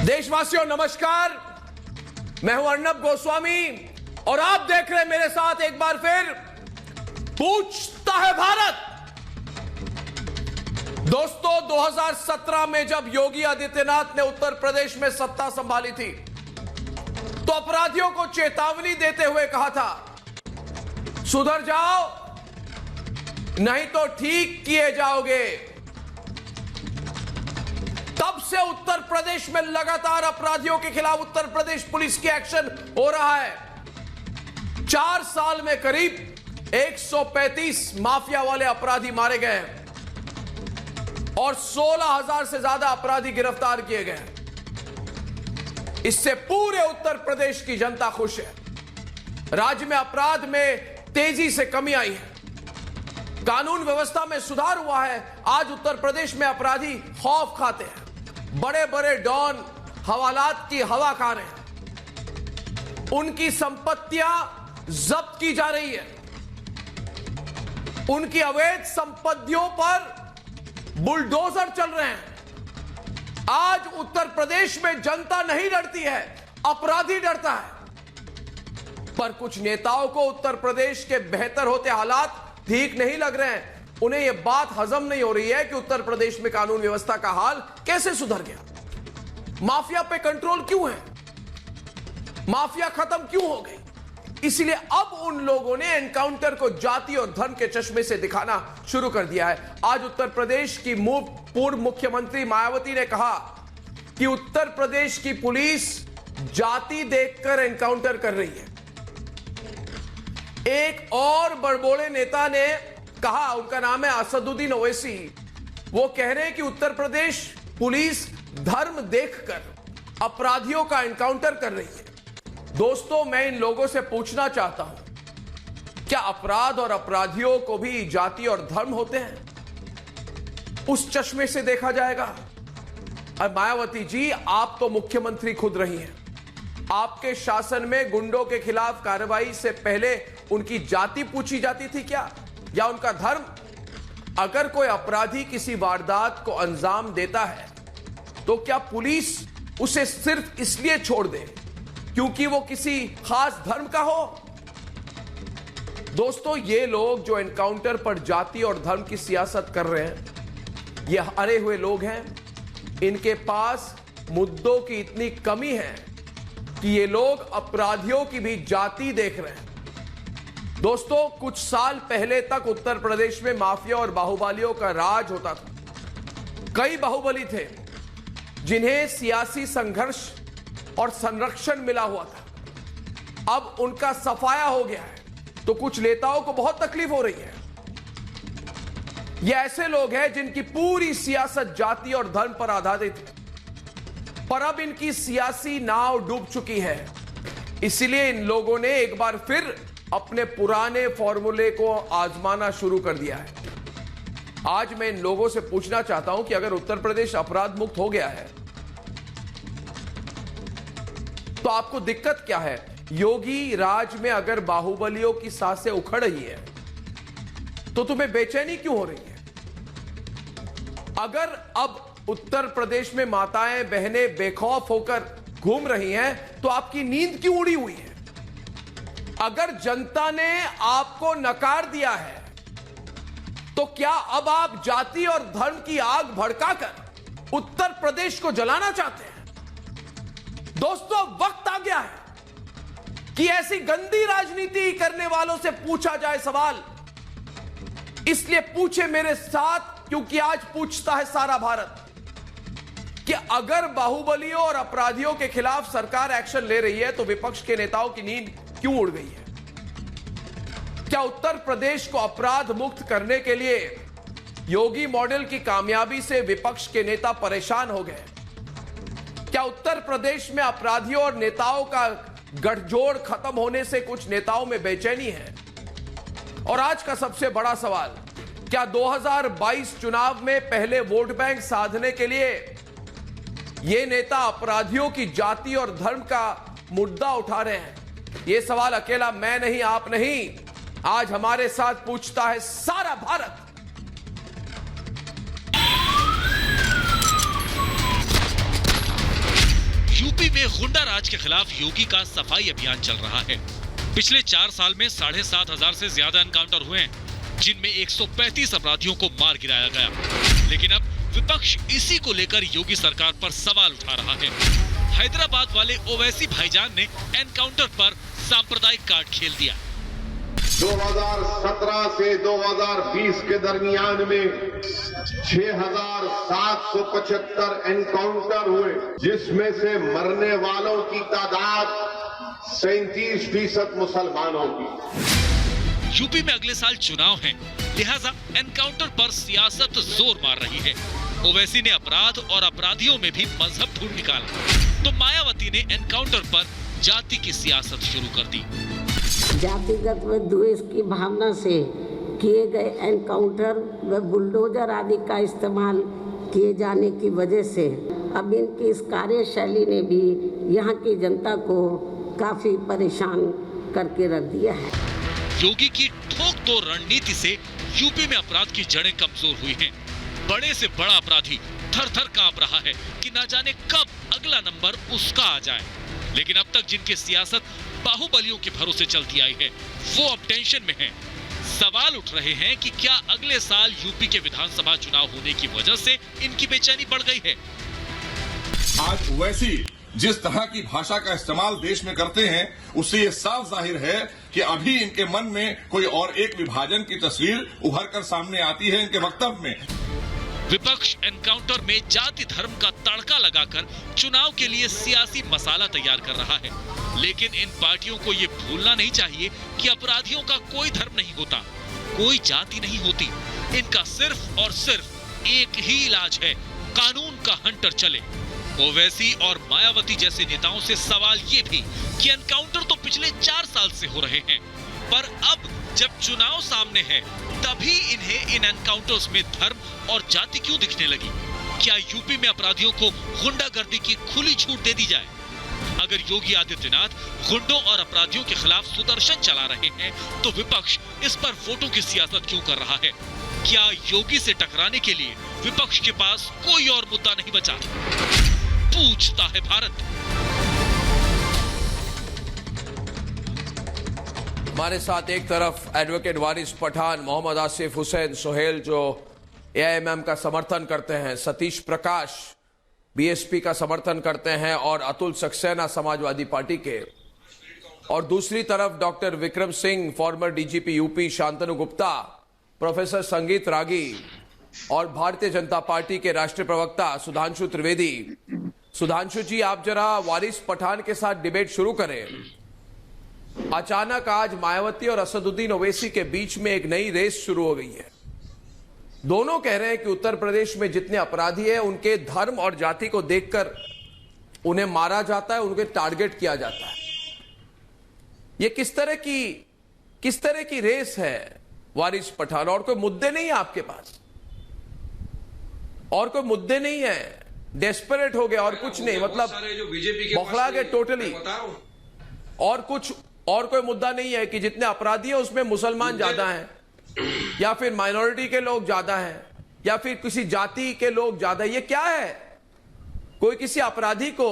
देशवासियों नमस्कार, मैं हूं अर्नब गोस्वामी और आप देख रहे हैं मेरे साथ एक बार फिर पूछता है भारत। दोस्तों, 2017 में जब योगी आदित्यनाथ ने उत्तर प्रदेश में सत्ता संभाली थी तो अपराधियों को चेतावनी देते हुए कहा था, सुधर जाओ नहीं तो ठीक किए जाओगे। तब से उत्तर प्रदेश में लगातार अपराधियों के खिलाफ उत्तर प्रदेश पुलिस की एक्शन हो रहा है। 4 साल में करीब 135 माफिया वाले अपराधी मारे गए हैं और 16,000 से ज्यादा अपराधी गिरफ्तार किए गए हैं। इससे पूरे उत्तर प्रदेश की जनता खुश है। राज्य में अपराध में तेजी से कमी आई है, कानून व्यवस्था में सुधार हुआ है। आज उत्तर प्रदेश में अपराधी खौफ खाते हैं, बड़े बड़े डॉन हवालात की हवा खा रहे हैं, उनकी संपत्तियां जब्त की जा रही है, उनकी अवैध संपत्तियों पर बुलडोजर चल रहे हैं। आज उत्तर प्रदेश में जनता नहीं डरती है, अपराधी डरता है। पर कुछ नेताओं को उत्तर प्रदेश के बेहतर होते हालात ठीक नहीं लग रहे हैं। उन्हें यह बात हजम नहीं हो रही है कि उत्तर प्रदेश में कानून व्यवस्था का हाल कैसे सुधर गया, माफिया पे कंट्रोल क्यों है, माफिया खत्म क्यों हो गई। इसलिए अब उन लोगों ने एनकाउंटर को जाति और धर्म के चश्मे से दिखाना शुरू कर दिया है। आज उत्तर प्रदेश की पूर्व मुख्यमंत्री मायावती ने कहा कि उत्तर प्रदेश की पुलिस जाति देखकर एनकाउंटर कर रही है। एक और बड़बोले नेता ने कहा, उनका नाम है असदुद्दीन ओवैसी, वो कह रहे हैं कि उत्तर प्रदेश पुलिस धर्म देखकर अपराधियों का एनकाउंटर कर रही है। दोस्तों, मैं इन लोगों से पूछना चाहता हूं, क्या अपराध और अपराधियों को भी जाति और धर्म होते हैं? उस चश्मे से देखा जाएगा? और मायावती जी, आप तो मुख्यमंत्री खुद रही हैं, आपके शासन में गुंडों के खिलाफ कार्रवाई से पहले उनकी जाति पूछी जाती थी क्या, या उनका धर्म? अगर कोई अपराधी किसी वारदात को अंजाम देता है तो क्या पुलिस उसे सिर्फ इसलिए छोड़ दे क्योंकि वो किसी खास धर्म का हो? दोस्तों, ये लोग जो एनकाउंटर पर जाति और धर्म की सियासत कर रहे हैं, ये हारे हुए लोग हैं। इनके पास मुद्दों की इतनी कमी है कि ये लोग अपराधियों की भी जाति देख रहे हैं। दोस्तों, कुछ साल पहले तक उत्तर प्रदेश में माफिया और बाहुबलियों का राज होता था। कई बाहुबली थे जिन्हें सियासी संघर्ष और संरक्षण मिला हुआ था। अब उनका सफाया हो गया है तो कुछ नेताओं को बहुत तकलीफ हो रही है। ये ऐसे लोग हैं जिनकी पूरी सियासत जाति और धर्म पर आधारित है, पर अब इनकी सियासी नाव डूब चुकी है। इसलिए इन लोगों ने एक बार फिर अपने पुराने फॉर्मूले को आजमाना शुरू कर दिया है। आज मैं इन लोगों से पूछना चाहता हूं कि अगर उत्तर प्रदेश अपराध मुक्त हो गया है तो आपको दिक्कत क्या है? योगी राज में अगर बाहुबलियों की सांसें उखड़ रही है तो तुम्हें बेचैनी क्यों हो रही है? अगर अब उत्तर प्रदेश में माताएं बहनें बेखौफ होकर घूम रही हैं तो आपकी नींद क्यों उड़ी हुई है? अगर जनता ने आपको नकार दिया है तो क्या अब आप जाति और धर्म की आग भड़काकर उत्तर प्रदेश को जलाना चाहते हैं? दोस्तों, वक्त आ गया है कि ऐसी गंदी राजनीति करने वालों से पूछा जाए सवाल। इसलिए पूछे मेरे साथ, क्योंकि आज पूछता है सारा भारत कि अगर बाहुबलियों और अपराधियों के खिलाफ सरकार एक्शन ले रही है तो विपक्ष के नेताओं की नींद क्यों उड़ गई है? क्या उत्तर प्रदेश को अपराध मुक्त करने के लिए योगी मॉडल की कामयाबी से विपक्ष के नेता परेशान हो गए? क्या उत्तर प्रदेश में अपराधियों और नेताओं का गठजोड़ खत्म होने से कुछ नेताओं में बेचैनी है? और आज का सबसे बड़ा सवाल, क्या 2022 चुनाव में पहले वोट बैंक साधने के लिए ये नेता अपराधियों की जाति और धर्म का मुद्दा उठा रहे हैं? ये सवाल अकेला मैं नहीं, आप नहीं, आज हमारे साथ पूछता है सारा भारत। में गुंडा राज के खिलाफ योगी का सफाई अभियान चल रहा है। पिछले 4 साल में 7,500 से ज्यादा एनकाउंटर हुए हैं, जिनमें 135 अपराधियों को मार गिराया गया। लेकिन अब विपक्ष इसी को लेकर योगी सरकार पर सवाल उठा रहा है। हैदराबाद वाले ओवैसी भाईजान ने एनकाउंटर पर सांप्रदायिक कार्ड खेल दिया। 2017 से 2020 के दरमियान में 6,775 एनकाउंटर हुए, जिसमें से मरने वालों की तादाद 37% मुसलमानों की। यूपी में अगले साल चुनाव हैं, लिहाजा एनकाउंटर पर सियासत जोर मार रही है। ओवैसी ने अपराध और अपराधियों में भी मजहब ढूंढ निकाला, तो मायावती ने एनकाउंटर पर जाति की सियासत शुरू कर दी। जातिगत व द्वेष की भावना से किए गए एनकाउंटर व बुलडोजर आदि का इस्तेमाल किए जाने की वजह से अब इनकी इस कार्यशैली ने भी यहाँ की जनता को काफी परेशान करके रख दिया है। योगी की ठोक तो रणनीति से यूपी में अपराध की जड़ें कमजोर हुई हैं। बड़े से बड़ा अपराधी थर-थर कांप रहा है कि न जाने कब अगला नंबर उसका आ जाए। लेकिन अब तक जिनकी सियासत बाहुबलियों के भरोसे चलती आई है, वो अब टेंशन में हैं। सवाल उठ रहे हैं कि क्या अगले साल यूपी के विधानसभा चुनाव होने की वजह से इनकी बेचैनी बढ़ गई है। आज ओवैसी जिस तरह की भाषा का इस्तेमाल देश में करते हैं, उससे ये साफ जाहिर है कि अभी इनके मन में कोई और एक विभाजन की तस्वीर उभर कर सामने आती है इनके वक्तव्य में। विपक्ष एनकाउंटर में जाति धर्म का तड़का लगाकर चुनाव के लिए सियासी मसाला तैयार कर रहा है। लेकिन इन पार्टियों को ये भूलना नहीं चाहिए कि अपराधियों का कोई धर्म नहीं होता, कोई जाति नहीं होती। इनका सिर्फ और सिर्फ एक ही इलाज है, कानून का हंटर चले। ओवैसी और मायावती जैसे नेताओं से सवाल ये भी कि एनकाउंटर तो पिछले 4 साल से हो रहे हैं, पर अब जब चुनाव सामने है तभी इन्हें इन एनकाउंटर्स में धर्म और जाति क्यों दिखने लगी। क्या यूपी में अपराधियों को गुंडागर्दी की खुली छूट दे दी जाए? अगर योगी आदित्यनाथ गुंडों और अपराधियों के खिलाफ सुदर्शन चला रहे हैं, तो विपक्ष इस पर वोटों की सियासत क्यों कर रहा है? क्या योगी से टकराने के लिए विपक्ष के पास कोई और मुद्दा नहीं बचा? पूछता है भारत। हमारे साथ एक तरफ एडवोकेट वारिस पठान, मोहम्मद आसिफ हुसैन सोहेल जो एआईएमएम का समर्थन करते हैं, सतीश प्रकाश बीएसपी का समर्थन करते हैं और अतुल सक्सेना समाजवादी पार्टी के, और दूसरी तरफ doctor Vikram Singh farmer DGP UP, Shantanu Gupta, professor संगीत रागी और भारतीय जनता पार्टी के राष्ट्रीय प्रवक्ता सुधांशु त्रिवेदी। सुधांशु जी, आप जरा वारिस पठान के साथ डिबेट शुरू करें। अचानक आज मायावती और असदुद्दीन ओवैसी के बीच में एक नई रेस शुरू हो गई है। दोनों कह रहे हैं कि उत्तर प्रदेश में जितने अपराधी हैं उनके धर्म और जाति को देखकर उन्हें मारा जाता है, उनके टारगेट किया जाता है। ये किस तरह की रेस है वारिस पठान? और कोई मुद्दे नहीं है आपके पास? और कोई मुद्दे नहीं है? डेस्परेट हो गए और कुछ नहीं, मतलब बौखला गए टोटली? और कोई मुद्दा नहीं है कि जितने अपराधी हैं उसमें मुसलमान ज्यादा हैं, या फिर माइनॉरिटी के लोग ज्यादा हैं, या फिर किसी जाति के लोग ज्यादा? ये क्या है? कोई किसी अपराधी को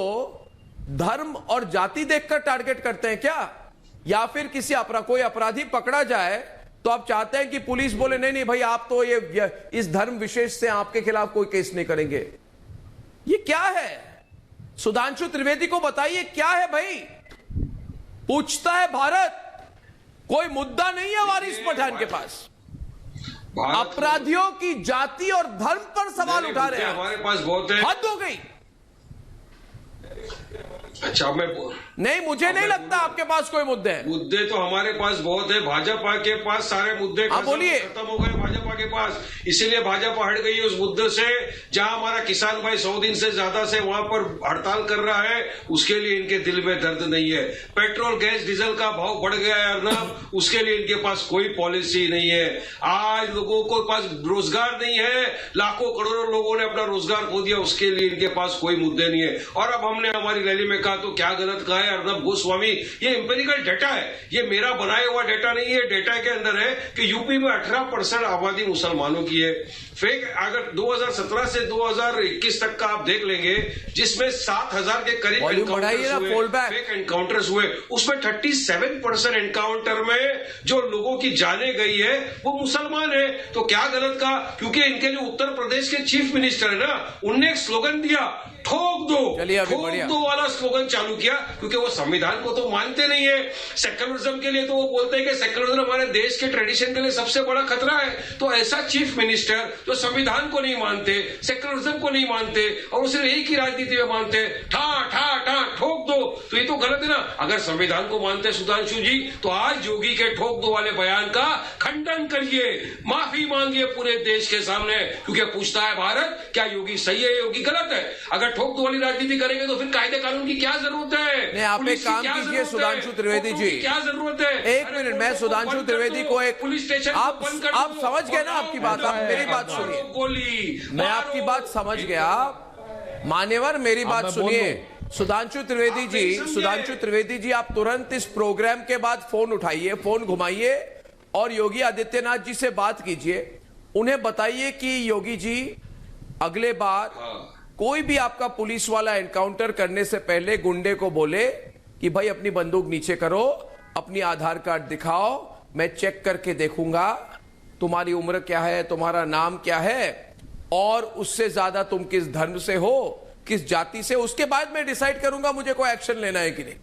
धर्म और जाति देखकर टारगेट करते हैं क्या? या फिर कोई अपराधी पकड़ा जाए तो आप चाहते हैं कि पुलिस बोले नहीं नहीं भाई, आप तो ये इस धर्म विशेष से आपके खिलाफ कोई केस नहीं करेंगे? ये क्या है? सुधांशु त्रिवेदी को बताइए क्या है भाई? पूछता है भारत। कोई मुद्दा नहीं है वारिस पठान के पास। अपराधियों की जाति और धर्म पर सवाल उठा रहे हैं। हमारे पास बहुत है। हद हो गई। अच्छा, नहीं, मुझे नहीं लगता आपके पास कोई मुद्दे हैं। मुद्दे तो हमारे पास बहुत है। भाजपा के पास सारे मुद्दे बोलिए। खत्म हो गए भाजपा के पास, इसीलिए भाजपा हट गई उस मुद्दे से। जहां हमारा किसान भाई 100 दिन से ज्यादा से वहां पर हड़ताल कर रहा है, उसके लिए इनके दिल में दर्द नहीं है। पेट्रोल गैस डीजल का भाव बढ़ गया है अर्नब, उसके लिए इनके पास कोई पॉलिसी नहीं है। आज लोगों को पास रोजगार नहीं है, लाखों करोड़ों लोगों ने अपना रोजगार खो दिया, उसके लिए इनके पास कोई मुद्दे नहीं है। और अब हमने हमारी रैली में तो क्या गलत कहा है अर्नब गोस्वामी? ये एम्पिरिकल डेटा है, ये मेरा बनाया हुआ डेटा नहीं है। डेटा के अंदर है कि यूपी में 18% आबादी अपराधी मुसलमानों की है। फेक अगर 2017 से 2021 तक का आप देख लेंगे, जिसमें 7,000 के करीब फेक एनकाउंटर्स हुए, उसमें 37% एनकाउंटर में जो लोगों की जाने गई है वो मुसलमान है। तो क्या गलत कहा? क्योंकि इनके जो उत्तर प्रदेश के चीफ मिनिस्टर है ना, उनने एक स्लोगन दिया, ठोक दो, ठोक दो वाला स्लोगन चालू किया, क्योंकि वो संविधान को तो मानते नहीं है। सेक्युलरिज्म के लिए तो वो बोलते हैं कि सेक्युलरिज्म हमारे देश के ट्रेडिशन के लिए सबसे बड़ा खतरा है। तो ऐसा चीफ मिनिस्टर जो संविधान को नहीं मानते, सेक्युलरिज्म को नहीं मानते और उसे एक ही राजनीति में मानते, ठा ठा ठा ठोक दो, तो ये तो गलत है ना। अगर संविधान को मानते सुधांशु जी, तो आज योगी के ठोक दो वाले बयान का खंडन करिए, माफी मांगिए पूरे देश के सामने, क्योंकि पूछता है भारत क्या योगी सही है, योगी गलत है। अगर ठोक दो वाली राजनीति करेंगे तो फिर कायदे कानून की क्या जरूरत है? नहीं, आप एक काम कीजिए सुधांशु त्रिवेदी जी, क्या जरूरत है? एक मिनट, मैं सुधांशु त्रिवेदी को एक पुलिस स्टेशन आप समझ गए ना आपकी बात, आप मेरी बात सुनिए, मैं आपकी बात समझ गया, मान्यवर मेरी बात सुनिए। सुधांशु त्रिवेदी जी, आप तुरंत इस प्रोग्राम के बाद फोन उठाइए, फोन घुमाइए और योगी आदित्यनाथ जी से बात कीजिए, उन्हें बताइए कि योगी जी अगले बार कोई भी आपका पुलिस वाला एनकाउंटर करने से पहले गुंडे को बोले कि भाई अपनी बंदूक नीचे करो, अपनी आधार कार्ड दिखाओ, मैं चेक करके देखूंगा तुम्हारी उम्र क्या है, तुम्हारा नाम क्या है और उससे ज्यादा तुम किस धर्म से हो, किस जाति से, उसके बाद मैं डिसाइड करूंगा मुझे कोई एक्शन लेना है कि नहीं,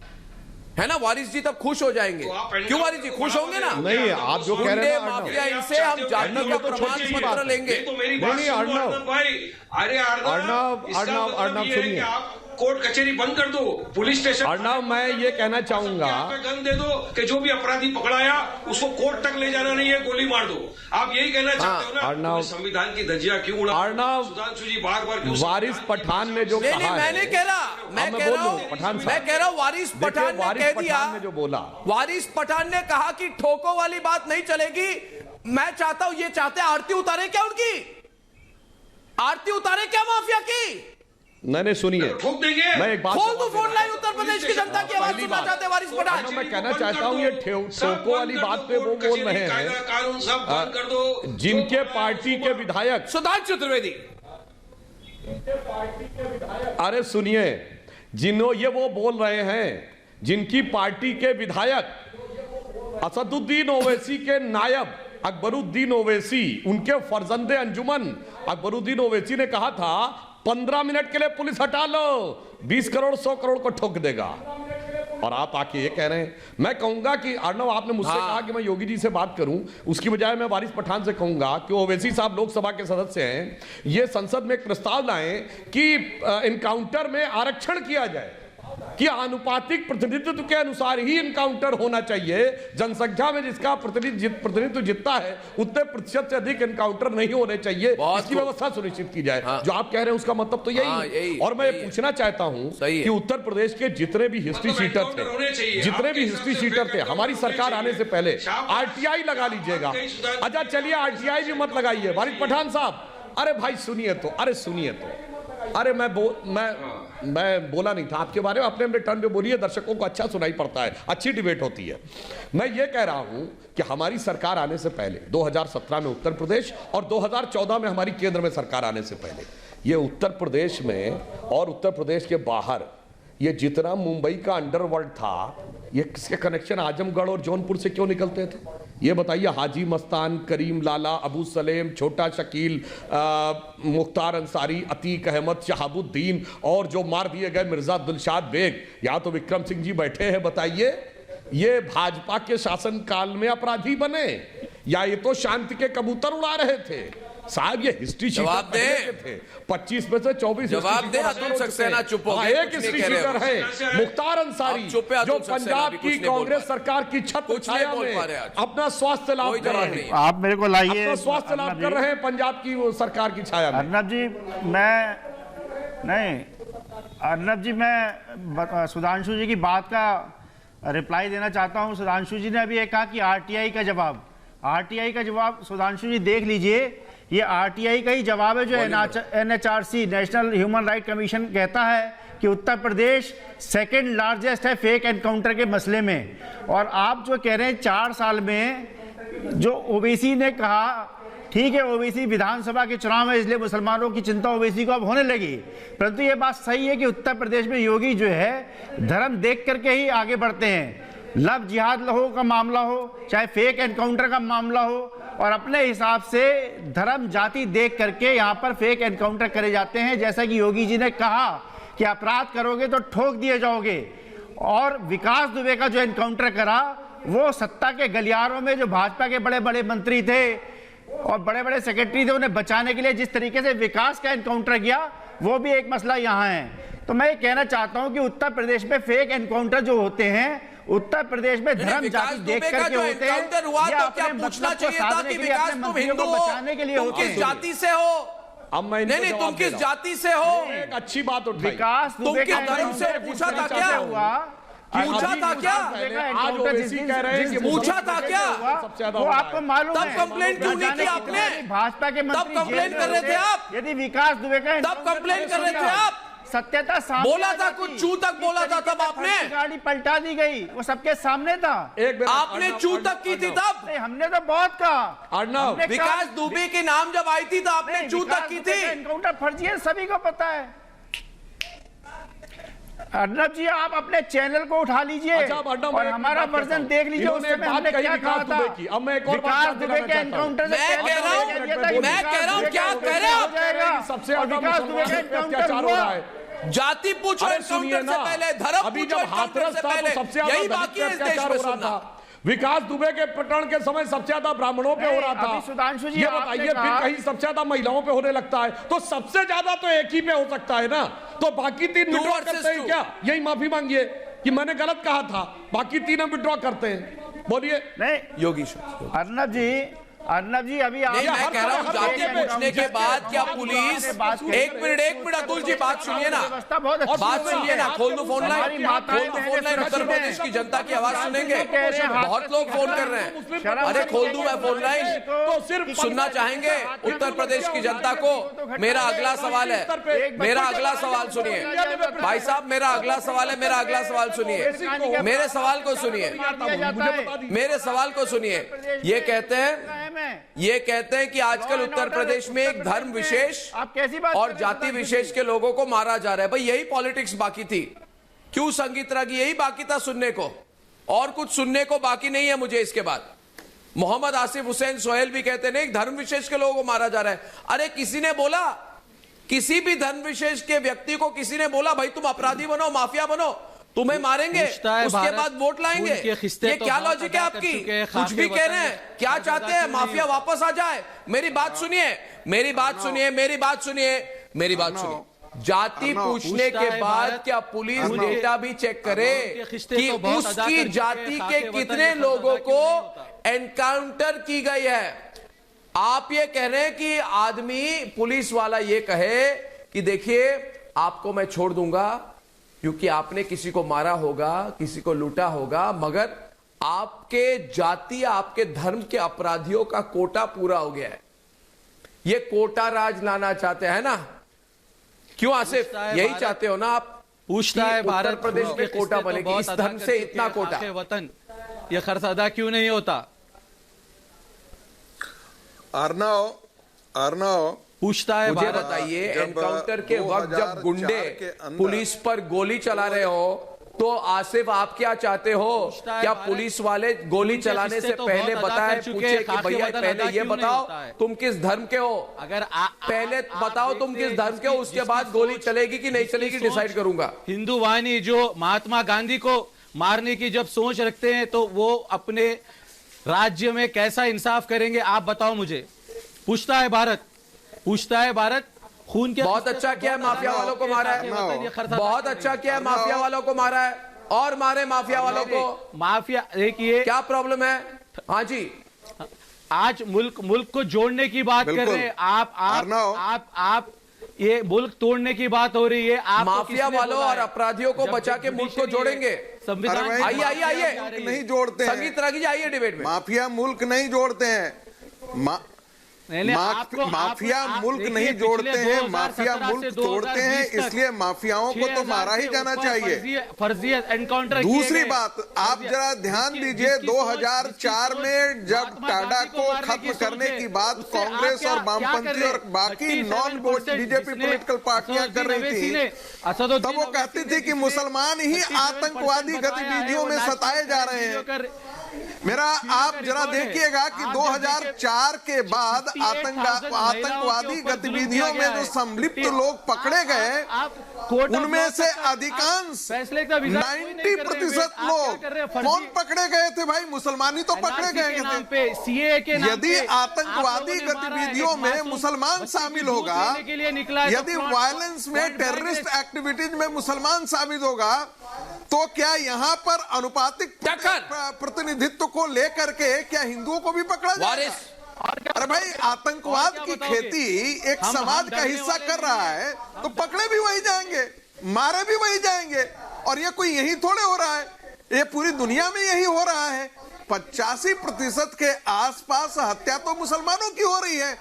है ना। वारिस जी तब खुश हो जाएंगे। क्यों वारिस जी खुश होंगे ना? नहीं, आप जो कह रहे हैं माफिया, इनसे हम जाति का प्रमाण पत्र लेंगे। नहीं अर्णव भाई, अरे अर्णव सुनिए, कोर्ट कचहरी बंद कर दो, पुलिस स्टेशन। अर्णव, मैं ये कहना चाहूंगा, गन दे दो कि जो भी अपराधी पकड़ाया उसको कोर्ट तक ले जाना नहीं है, गोली मार दो। आप यही कहना चाहते हो ना? अर्णव, संविधान की धज्जियां क्यों उड़ा? अर्णव, सुधांशु जी बार-बार वारिस पठान ने जो कहा है, मैं नहीं कह रहा, मैं कह रहा हूं वारिस पठान ने कह दिया, जो बोला वारिस पठान ने कहा कि ठोको वाली बात नहीं चलेगी। मैं चाहता हूं, ये चाहते आरती उतारे क्या, उनकी आरती उतारे क्या माफिया की? नहीं सुनिए, ठोक देंगे। मैं एक बात खोल दो फोन लाइन, उत्तर प्रदेश की जनता की आवाज सुनना चाहते हैं वारिस पठान। मैं कहना चाहता हूं ये ठोको वाली बात पे वो बोल रहे हैं कानून सब बंद कर दो, जिनके पार्टी के विधायक। सुधांशु त्रिवेदी, अरे सुनिए, ये वो बोल रहे हैं जिनकी पार्टी के विधायक असदुद्दीन ओवैसी के नायब अकबरुद्दीन ओवैसी, उनके फर्जंदे अंजुमन अकबरुद्दीन ओवैसी ने कहा था 15 मिनट के लिए पुलिस हटा लो, 20 करोड़ 100 करोड़ को ठोक देगा, और आप आके ये कह रहे हैं। मैं कहूंगा कि अर्णव, आपने मुझसे कहा कि मैं योगी जी से बात करूं, उसकी बजाय मैं वारिस पठान से कहूंगा कि ओवैसी साहब लोकसभा के सदस्य हैं, ये संसद में एक प्रस्ताव लाएं कि एनकाउंटर में आरक्षण किया जाए, कि आनुपातिक प्रतिनिधित्व के अनुसार ही एनकाउंटर होना चाहिए, जनसंख्या में जिसका प्रतिनिधित्व जितना है उतने प्रतिशत से अधिक एनकाउंटर नहीं होने चाहिए, इसकी व्यवस्था सुनिश्चित की जाए। जो आप कह रहे हैं उसका मतलब तो यही। और मैं पूछना चाहता हूं कि उत्तर प्रदेश के जितने भी हिस्ट्री शीटर थे, हमारी सरकार आने से पहले आरटीआई लगा लीजिएगा। अच्छा चलिए, आरटीआई भी मत लगाइए वारिस पठान साहब। अरे भाई सुनिए तो, अरे मैं बोला नहीं था आपके बारे में, अपने टर्न पे बोलिए, दर्शकों को अच्छा सुनाई पड़ता है, अच्छी डिबेट होती है। मैं ये कह रहा हूं कि हमारी सरकार आने से पहले 2017 में उत्तर प्रदेश और 2014 में हमारी केंद्र में सरकार आने से पहले, ये उत्तर प्रदेश में और उत्तर प्रदेश के बाहर ये जितना मुंबई का अंडरवर्ल्ड था, ये किसके कनेक्शन आजमगढ़ और जौनपुर से क्यों निकलते थे? ये बताइए। हाजी मस्तान, करीम लाला, अबू सलेम, छोटा शकील, मुख्तार अंसारी, अतीक अहमद, शहाबुद्दीन और जो मार दिए गए मिर्जा दिलशाद बेग, या तो विक्रम सिंह जी बैठे हैं, बताइए ये भाजपा के शासनकाल में अपराधी बने या ये तो शांति के कबूतर उड़ा रहे थे? साहब ये हिस्ट्री जवाब दे, 25 में से 24 जवाब दे। अतुल सक्सेना चुप हो गए, एक हिस्ट्री शीटर है मुख्तार अंसारी, जो पंजाब की कांग्रेस सरकार की छत छाया में अपना स्वास्थ्य लाभ कर रहे हैं। आप मेरे को लाइए, स्वास्थ्य लाभ कर रहे हैं पंजाब की सरकार की छाया में। अर्नब जी, मैं सुधांशु जी की बात का रिप्लाई देना चाहता हूं। सुधांशु जी ने अभी ये कहा कि आरटीआई का जवाब सुधांशु जी देख लीजिए, ये आरटीआई का ही जवाब है जो NHRC, national human right commission, कहता है कि उत्तर प्रदेश सेकंड लार्जेस्ट है फेक एनकाउंटर के मसले में। और आप जो कह रहे हैं 4 साल में, जो ओवैसी ने कहा ठीक है, ओबीसी विधानसभा के चुनाव में, इसलिए मुसलमानों की चिंता ओबीसी को अब होने लगी। परंतु ये बात सही है कि उत्तर प्रदेश में योगी जो है धर्म देख करके ही आगे बढ़ते हैं। लव जिहाद लहो का मामला हो, चाहे फेक एनकाउंटर का मामला हो, और अपने हिसाब से धर्म जाति देख करके यहाँ पर फेक एनकाउंटर करे जाते हैं। जैसा कि योगी जी ने कहा कि अपराध करोगे तो ठोक दिए जाओगे। और विकास दुबे का जो एनकाउंटर करा, वो सत्ता के गलियारों में जो भाजपा के बड़े बड़े मंत्री थे और बड़े बड़े सेक्रेटरी थे, उन्हें बचाने के लिए जिस तरीके से विकास का एनकाउंटर किया, वो भी एक मसला यहाँ है। तो मैं ये कहना चाहता हूँ कि उत्तर प्रदेश में फेक एनकाउंटर जो होते हैं, उत्तर प्रदेश में धर्म जाति देख करके होते हैं। तो क्या पूछना चाहिए था कि विकास तुम हिंदू हो, तुम किस जाति से हो? अब मैं नहीं, तुम किस जाति से हो? एक अच्छी बात उठाई। विकास तुम किस धर्म से? पूछा था क्या? पूछा था क्या? आज ओवैसी कह रहे हैं कि पूछा था क्या? सबसे ज्यादा वो आपको मालूम है। तब कंप्लेंट क्यों नहीं की आपने? भाजपा के मंत्री तब कंप्लेंट कर रहे थे आप? यदि विकास दुबे का तब कंप्लेंट कर रहे थे आप? सत्यता सामने बोला था, कुछ चू तक बोला था तब आपने। गाड़ी पलटा दी गई, वो सबके सामने था। आपने चू तक की थी तब? नहीं, हमने तो बहुत कहा। अर्नब, विकास दुबे के नाम जब आई थी तो आपने चू तक की थी। एनकाउंटर फर्जी है, सभी को पता है। अर्नब जी, आप अपने चैनल को उठा लीजिए और हमारा वर्जन देख लीजिए। उसमें हमने क्या कहा था? अब मैं एक और विकास दुबे के एनकाउंटर से मैं कह रहा हूं क्या कह रहे हैं आप? सबसे ज्यादा विकास दुबे का अत्याचार हो रहा है। जाति पूछो एनकाउंटर से पहले, धर्म अभी पूछो जब हाथरस एनकाउंटर से था तो पहले, सबसे ज्यादा यही बाकी है इस देश अत्याचार में हो रहा सुनना। था। विकास दुबे के प्रकरण के समय सबसे ज्यादा ब्राह्मणों पे हो रहा था। अभी सुधांशु जी, ये आपने बताइए, फिर कहा- कहीं सबसे ज्यादा महिलाओं पे होने लगता है तो सबसे ज्यादा तो एक ही पे हो सकता है ना। तो बाकी तीन विड्रॉ करते हैं क्या? यही माफी मांगिए कि मैंने गलत कहा था, बाकी तीन हम विड्रॉ करते हैं। बोलिए। नहीं योगी अर्नब जी अभी आप, नहीं, मैं कह रहा हूं जाति पूछने के बाद क्या पुलिस, एक मिनट अतुल जी बात सुनिए ना, बात सुनिए ना, खोल दो फोन लाइन, उत्तर प्रदेश की जनता की आवाज सुनेंगे। बहुत लोग फोन कर रहे हैं। अरे खोल दूं मैं फोन लाइन तो सिर्फ सुनना चाहेंगे उत्तर प्रदेश की जनता को। मेरा अगला सवाल है, मेरा अगला सवाल सुनिए भाई साहब, मेरा अगला सवाल है, मेरा अगला सवाल सुनिए, मेरे सवाल को सुनिए, मेरे सवाल को सुनिए। ये कहते हैं कि आजकल उत्तर प्रदेश में एक धर्म विशेष और जाति विशेष के लोगों को मारा जा रहा है। भाई यही पॉलिटिक्स बाकी थी, क्यों संगीत रागी, यही बाकी था सुनने को, और कुछ सुनने को बाकी नहीं है मुझे इसके बाद। मोहम्मद आसिफ हुसैन सोहेल भी कहते हैं धर्म विशेष के लोगों को मारा जा रहा है। अरे किसी ने बोला, किसी भी धर्म विशेष के व्यक्ति को किसी ने बोला भाई तुम अपराधी बनो, माफिया बनो, तुम्हें मारेंगे, उसके बाद वोट लाएंगे? ये क्या लॉजिक है आपकी? कुछ भी कह रहे हैं, क्या चाहते हैं? माफिया वापस आ जाए? मेरी बात सुनिए, मेरी बात सुनिए, मेरी बात सुनिए, मेरी बात सुनिए। जाति पूछने के बाद क्या पुलिस डेटा भी चेक करे कि उसकी जाति के कितने लोगों को एनकाउंटर की गई है? आप ये कह रहे हैं कि आदमी, पुलिस वाला ये कहे कि देखिए आपको मैं छोड़ दूंगा क्योंकि आपने किसी को मारा होगा, किसी को लूटा होगा, मगर आपके जाति, आपके धर्म के अपराधियों का कोटा पूरा हो गया है। ये कोटा राज लाना चाहते हैं ना? क्यों आसिफ, यही चाहते हो ना आप? पूछता है भारत उत्तर प्रदेश में कोटा बनेगी, इस धर्म से इतना कोटा वतन, ये खर्च अदा क्यों नहीं होता? अर्नव पूछता है, मुझे बताइए, एनकाउंटर के वक्त जब गुंडे पुलिस पर गोली चला रहे हो तो आसिफ आप क्या चाहते हो? क्या पुलिस वाले गोली चलाने से पहले बताए, पूछे कि भैया पहले ये बताओ तुम किस धर्म के हो, अगर पहले बताओ तुम किस धर्म के हो, उसके बाद गोली चलेगी कि नहीं चलेगी डिसाइड करूंगा। हिंदू वाहिनी जो महात्मा गांधी को मारने की जब सोच रखते हैं तो वो अपने राज्य में कैसा इंसाफ करेंगे? आप बताओ मुझे। पूछता है भारत, खून के बहुत अच्छा किया है, माफिया वालों को मारा है, बहुत अच्छा किया है, माफिया वालों को मारा है, और मारे माफिया वालों को। माफिया देखिए क्या प्रॉब्लम है? हाँ जी, आज मुल्क को जोड़ने की बात कर रहे हैं आप ये मुल्क तोड़ने की बात हो रही है। आप माफिया वालों और अपराधियों को बचा के मुल्क को जोड़ेंगे। संविधान आइए नहीं जोड़ते हैं, संगीत रागी आइए डिबेट में। माफिया मुल्क नहीं जोड़ते हैं, माफिया मुल्क नहीं जोड़ते हैं, माफिया मुल्क तोड़ते हैं, इसलिए माफियाओं को तो मारा ही जाना चाहिए। फर्जी एनकाउंटर। दूसरी बात, आप जरा ध्यान दीजिए, 2004 में जब टाडा को खत्म करने की बात कांग्रेस और वामपंथी और बाकी नॉन बीजेपी पॉलिटिकल पार्टियां कर रही थी, तब वो कहती थी कि मुसलमान ही आतंकवादी गतिविधियों में सताए जा रहे हैं। मेरा आप जरा देखिएगा कि 2004 के बाद आतंकवादी गतिविधियों में जो संलिप्त लोग पकड़े गए, उनमें से अधिकांश 90% लोग कौन पकड़े गए थे भाई? मुसलमान तो पकड़े गए थे। यदि आतंकवादी गतिविधियों में मुसलमान शामिल होगा, यदि वायलेंस में, टेररिस्ट एक्टिविटीज में मुसलमान शामिल होगा, तो क्या यहाँ पर अनुपातिक प्रतिनिधित्व को लेकर के क्या हिंदुओं को भी पकड़ा जाएगा? अरे भाई, आतंकवाद की खेती एक समाज का हिस्सा कर रहा है तो पकड़े भी वही जाएंगे, मारे भी वही जाएंगे। और ये कोई यही थोड़े हो रहा है, ये पूरी दुनिया में यही हो रहा है। 85% के आसपास हत्या तो मुसलमानों की हो रही है।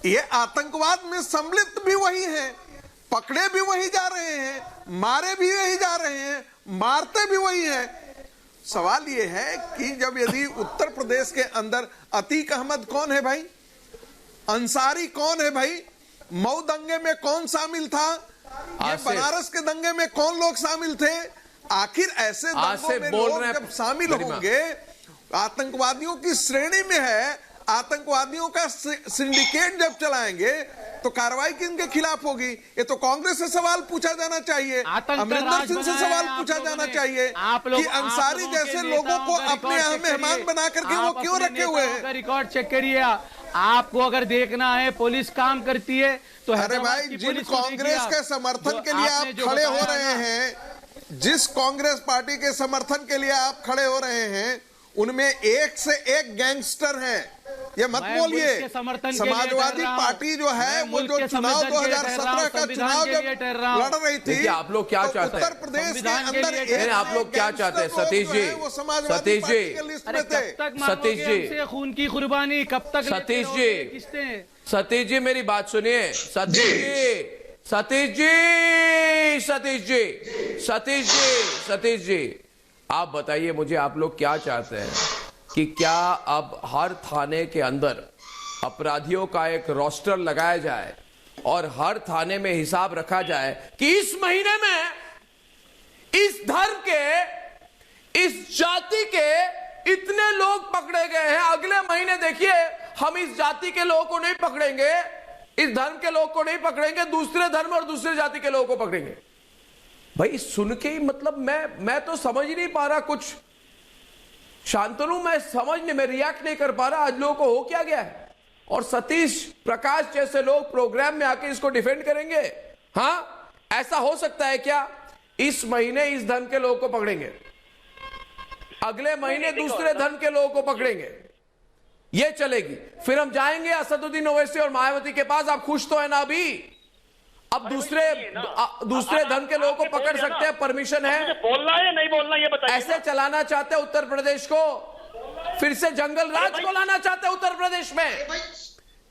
ये आतंकवाद में सम्मिलित भी वही है, पकड़े भी वही जा रहे हैं, मारे भी वही जा रहे हैं, मारते भी वही है। सवाल यह है कि जब यदि उत्तर प्रदेश के अंदर अतीक अहमद कौन है भाई? अंसारी कौन है भाई? मऊ दंगे में कौन शामिल था? ये बनारस के दंगे में कौन लोग शामिल थे? आखिर ऐसे दंगों में लोग जब शामिल होंगे, आतंकवादियों की श्रेणी में है, आतंकवादियों का सिंडिकेट जब चलाएंगे तो कार्रवाई किनके खिलाफ होगी? ये तो कांग्रेस से सवाल पूछा जाना चाहिए, अमरिंदर सिंह से सवाल पूछा जाना चाहिए कि अंसारी जैसे लोगों को अपने यहाँ मेहमान बना करके वो क्यों रखे हुए हैं? रिकॉर्ड चेक करिए। आपको अगर देखना है पुलिस काम करती है तो अरे भाई, जिन कांग्रेस के समर्थन के लिए आप खड़े हो रहे हैं, जिस कांग्रेस पार्टी के समर्थन के लिए आप खड़े हो रहे हैं, उनमें एक से एक गैंगस्टर हैं। ये मत बोलिए। समाजवादी पार्टी जो है वो जो चुनाव 2017 का चुनाव जब लड़ रही थी, आप लोग क्या चाहते हैं उत्तर प्रदेश के अंदर? आप लोग क्या चाहते हैं सतीश जी? सतीश जी, सतीश जी, खून की कुर्बानी कब तक? सतीश जी, सतीश जी, मेरी बात सुनिए। सतीश जी, सतीश जी, सतीश जी, सतीश जी, सतीश जी, आप बताइए मुझे, आप लोग क्या चाहते हैं कि क्या अब हर थाने के अंदर अपराधियों का एक रोस्टर लगाया जाए और हर थाने में हिसाब रखा जाए कि इस महीने में इस धर्म के, इस जाति के इतने लोग पकड़े गए हैं, अगले महीने देखिए हम इस जाति के लोगों को नहीं पकड़ेंगे, इस धर्म के लोगों को नहीं पकड़ेंगे, दूसरे धर्म और दूसरे जाति के लोगों को पकड़ेंगे? भाई सुन के ही मतलब मैं तो समझ ही नहीं पा रहा कुछ। शांतनु, मैं समझ नहीं, मैं रिएक्ट नहीं कर पा रहा आज लोगों को हो क्या गया है। और सतीश प्रकाश जैसे लोग प्रोग्राम में आके इसको डिफेंड करेंगे? हाँ, ऐसा हो सकता है क्या? इस महीने इस धर्म के लोगों को पकड़ेंगे, अगले महीने दूसरे धर्म के लोगों को पकड़ेंगे, ये चलेगी। फिर हम जाएंगे असदुद्दीन ओवैसी और मायावती के पास, आप खुश तो है ना अभी? अब दूसरे धर्म के लोगों को पकड़ सकते हैं, परमिशन है? बोलना है या नहीं बोलना ये बताइए। ऐसे चलाना चाहते हैं उत्तर प्रदेश को? फिर से जंगल राज को लाना चाहते हैं उत्तर प्रदेश में?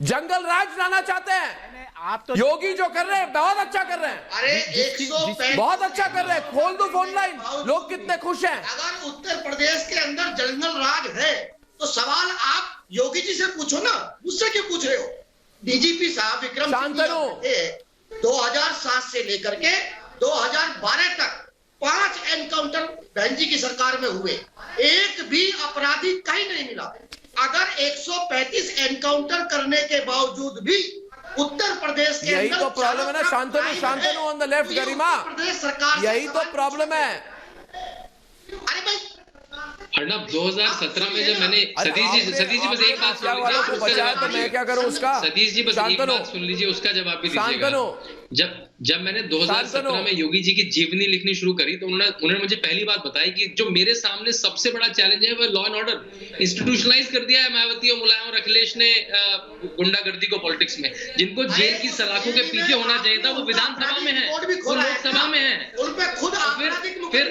जंगल राज लाना चाहते हैं? आप तो योगी जो कर रहे हैं बहुत अच्छा कर रहे हैं। अरे बहुत अच्छा कर रहे हैं। खोल दो फोन लाइन, लोग कितने खुश हैं। अगर उत्तर प्रदेश के अंदर जंगल राज है तो सवाल आप योगी जी से पूछो ना, मुझसे क्यों पूछ रहे हो? डीजीपी साहब विक्रम सिंह 2007 से लेकर के 2012 तक 5 एनकाउंटर बहन जी की सरकार में हुए, एक भी अपराधी कहीं नहीं मिला। अगर 135 एनकाउंटर करने के बावजूद भी उत्तर प्रदेश के यही तो प्रॉब्लम है ना। शांतनु ऑन द लेफ्ट, गरिमा, प्रदेश सरकार यही तो प्रॉब्लम है। अरे भाई अर्नब 2017 में जब मैंने सतीश जी बस एक बात सुन लीजिए, तो मैं क्या करूं उसका? सतीश जी बस एक बात सुन लीजिए, उसका जवाब भी दीजिएगा। जब मैंने 2017 में योगी जी की जीवनी लिखनी शुरू करी तो उन्होंने मुझे पहली बात बताई कि जो मेरे सामने सबसे बड़ा चैलेंज है वो लॉ एंड ऑर्डर। इंस्टीट्यूशनाइज कर दिया है मायावती और मुलायम और अखिलेश ने गुंडागर्दी को पॉलिटिक्स में। जिनको जेल की सलाखों के पीछे होना चाहिए था वो विधानसभा में है, वो लोकसभा में है। फिर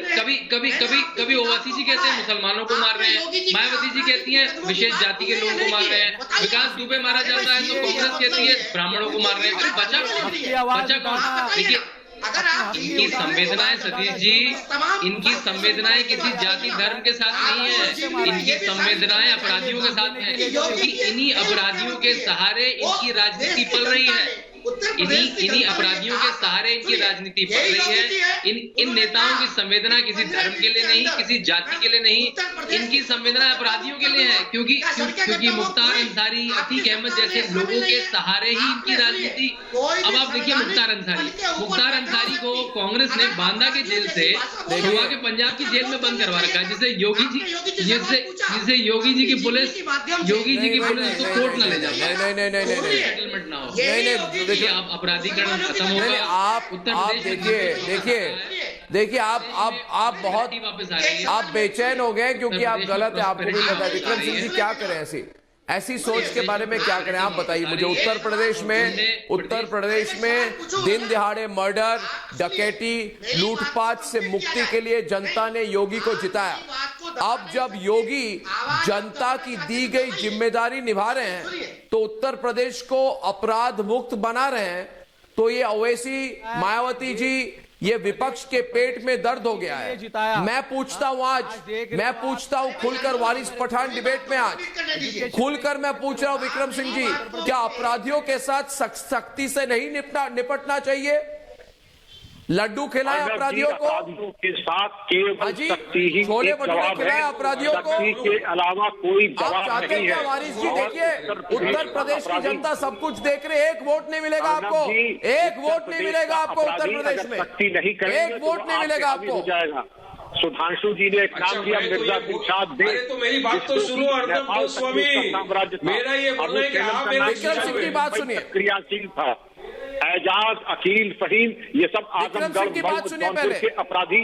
कभी ओवैसी जी कहते हैं मुसलमानों को मार रहे हैं, मायावती जी कहती हैं विशेष जाति के लोगों को मार रहे हैं, विकास दुबे मारा जाता है तो कांग्रेस कहती है ब्राह्मणों को मार रहे हैं। फिर बचा कौन? देखिए इनकी संवेदनाएं सतीश जी, इनकी संवेदनाएं किसी जाति धर्म के साथ नहीं है, इनकी संवेदनाएं अपराधियों के साथ हैं, क्योंकि इन्हीं अपराधियों के सहारे इनकी राजनीति पल रही है, इन्हीं अपराधियों के सहारे इनकी राजनीति पल रही है। इन नेताओं की संवेदना किसी धर्म के लिए नहीं, किसी जाति के लिए नहीं, इनकी संवेदना अपराधियों के लिए है, क्योंकि मुख्तार अंसारी, अतीक अहमद जैसे लोगों के सहारे ही इनकी राजनीति। अब आप देखिए मुख्तार अंसारी को कांग्रेस ने बांदा के जेल से गोवा के पंजाब की जेल में बंद करवा रखा है, जिसे योगी जी की पुलिस उसको कोर्ट न ले जाए, सेटलमेंट ना हो। देखिए आप अपराधीकरण खत्म होगा। आप देखिए आप बहुत आप बेचैन हो गए क्योंकि आप गलत है, आपको भी पता है। विक्रम सिंह जी क्या करें ऐसी सोच के बारे में क्या करें आप बताइए मुझे। उत्तर प्रदेश में दिन दिहाड़े मर्डर, डकैती, लूटपाट से मुक्ति के लिए जनता ने योगी को जिताया। अब जब योगी जनता की दी गई जिम्मेदारी निभा रहे हैं तो उत्तर प्रदेश को अपराध मुक्त बना रहे हैं, तो ये ओवैसी, मायावती जी, ये विपक्ष के पेट में दर्द हो गया है। मैं पूछता हूं खुलकर वारिस पठान डिबेट में आज खुलकर मैं पूछ रहा हूं विक्रम सिंह जी, क्या अपराधियों के साथ सख्ती से नहीं निपटना चाहिए? लड्डू खिलाए अपराधियों को, अपराधियों के साथ केवल सख्ती ही छोले भटूरे खिलाए अपराधियों को, के अलावा कोई जवाब चाहते नहीं हैं है। वारिस जी देखिए उत्तर प्रदेश की जनता सब कुछ देख रही है, एक वोट नहीं मिलेगा आपको, एक वोट नहीं मिलेगा आपको उत्तर प्रदेश में, एक वोट नहीं मिलेगा आपको। सुधांशु जी ने एक काम किया, मिर्जा दिलशाद दे। तो मेरी बात तो सुनो अर्नब गोस्वामी, मेरा ये बोलना है कि आप विक्रम सिंह की बात सुनिए। क्रियाशील था एजाज, अकील, फहीम, ये सब आजमगढ़ के अपराधी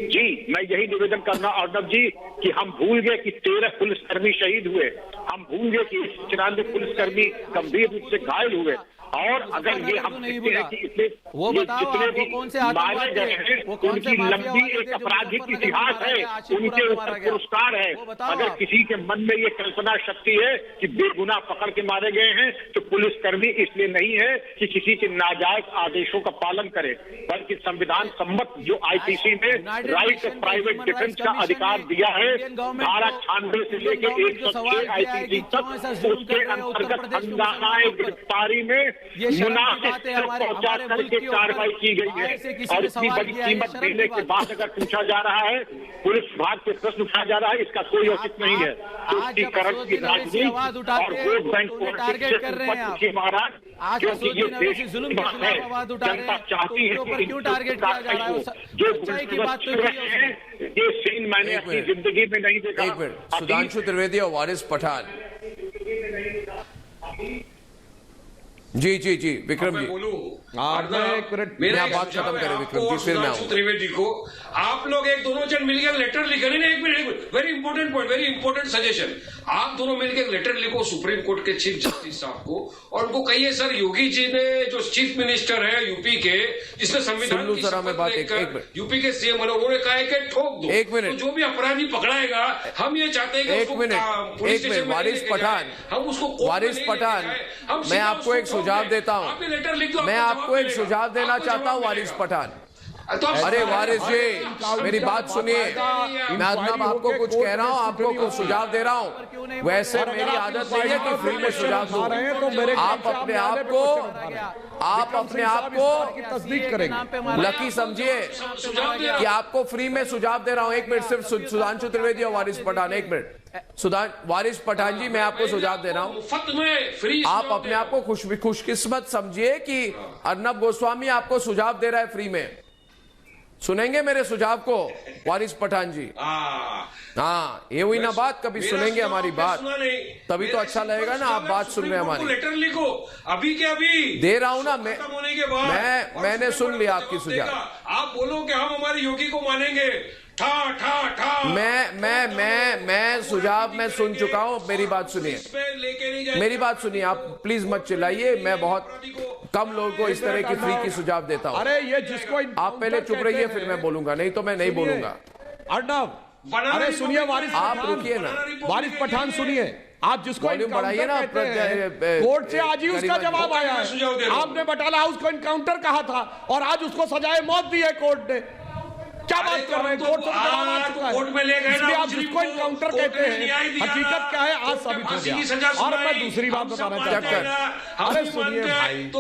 जी। मैं यही निवेदन करना अर्नब जी कि हम भूल गए कि 13 पुलिसकर्मी शहीद हुए, हम भूल गए कि 94 पुलिसकर्मी गंभीर रूप से घायल हुए, और अगर ये हम देखते हैं कि इतने जितने भी मारे गए हैं उनकी लंबी एक आपराधिक इतिहास है, उनके ऊपर पुरस्कार है। अगर किसी के मन में ये कल्पना शक्ति है कि बेगुनाह पकड़ के मारे गए हैं तो पुलिसकर्मी इसलिए नहीं है कि किसी के नाजायज आदेशों का पालन करे, बल्कि संविधान सम्मत जो आईपीसी ने राइट ऑफ प्राइवेट डिफेंस का अधिकार दिया है, धारा 96 से लेकर 106 आईपीसी तक, उसके अंतर्गत हंगामाए गिरफ्तारी में मुनासिब पहुंचा करके कार्रवाई की गई है। और इतनी बड़ी कीमत देने के बाद अगर पूछा जा रहा है, पुलिस विभाग से प्रश्न उठाया जा रहा है, इसका कोई औचित्य नहीं है। तुष्टीकरण की राजनीति और वोट बैंक पॉलिटिक्स से ऊपर उठिए महाराज, क्योंकि ये देश की बात है, जनता चाहती है कि जो हैं ये सीन मैंने अपनी जिंदगी में नहीं देखा। सुधांशु त्रिवेदी और वारिस पठान जी विक्रम जी मेरा बात खत्म करें विक्रम जी, फिर मैं त्रिवेदी को आप लोग एक दोनों जन मिलकर लेटर लिखे नहीं, एक minute, very important point, very important suggestion, आप दोनों मिलकर लेटर लिखो सुप्रीम कोर्ट के चीफ जस्टिस साहब को और उनको कहिए सर योगी जी ने जो चीफ मिनिस्टर है यूपी के, जिसने संविधान की शपथ लेकर यूपी के सीएम बने, उन्होंने कहा है कि ठोक दो, एक मिनट, तो जो भी अपराधी पकड़ाएगा हम ये चाहते हैं कि एक मिनट वारिस पठान, हम उसको वारिस पठान, मैं आपको एक सुझाव देता हूं, मैं आपको एक सुझाव देना चाहता हूं वारिस पठान। अरे वारिस जी मेरी बात सुनिए, मैं अदनाब आपको कुछ कह रहा हूं, आपको कुछ सुझाव दे रहा हूं। वैसे मेरी आदत नहीं है कि फ्री में सुझाव दूं, आप अपने आप को तस्दीक करेंगे, लकी समझिए कि आपको फ्री में सुझाव दे रहा हूं। एक मिनट सिर्फ सुधांशु त्रिवेदी और वारिस पठान, एक मिनट वारिस पठान जी, मैं आपको सुझाव दे रहा हूं। आप अपने आप को खुशकिस्मत समझिए कि अर्नब गोस्वामी आपको सुझाव दे रहा है फ्री में। सुनेंगे मेरे सुझाव को वारिस पठान जी? हाँ, ये हुई ना बात, कभी सुनेंगे हमारी बात तभी तो अच्छा लगेगा ना, आप बात सुन रहे हैं हमारी। लेटर लिखो अभी के अभी दे रहा हूं ना मैंने सुन लिया आपकी सुझाव। आप बोलो कि हम हमारे योगी को मानेंगे, मैं सुझाव मैं सुन चुका हूं। मेरी बात सुनिए, मेरी बात सुनिए, आप प्लीज मत चिल्लाइए। मैं बहुत कम लोगों को इस तरह की फ्री की सुझाव देता हूं। अरे ये जिसको आप पहले चुप रहिए, फिर मैं बोलूंगा, नहीं तो मैं नहीं बोलूंगा। अर्नब, अरे सुनिए वारिस, आप रुकिए ना, वारिस पठान सुनिए। आप जिसको वॉल्यूम बढ़ाइए ना, कोर्ट से आज ही उसका जवाब आया है। आपने बटाला हाउस को इनकाउंटर कहा था और आज उसको सजाए मौत दी है कोर्ट ने। क्या बात कर रहे हैं? कोर्ट से जवाब आ चुका है, इसलिए आप जिसको इनकाउंटर कहते हैं, हकीकत क्या है आज साबित हो गया। और मैं दूसरी बात बताना चाहता हूं, अरे सुनिए भाई,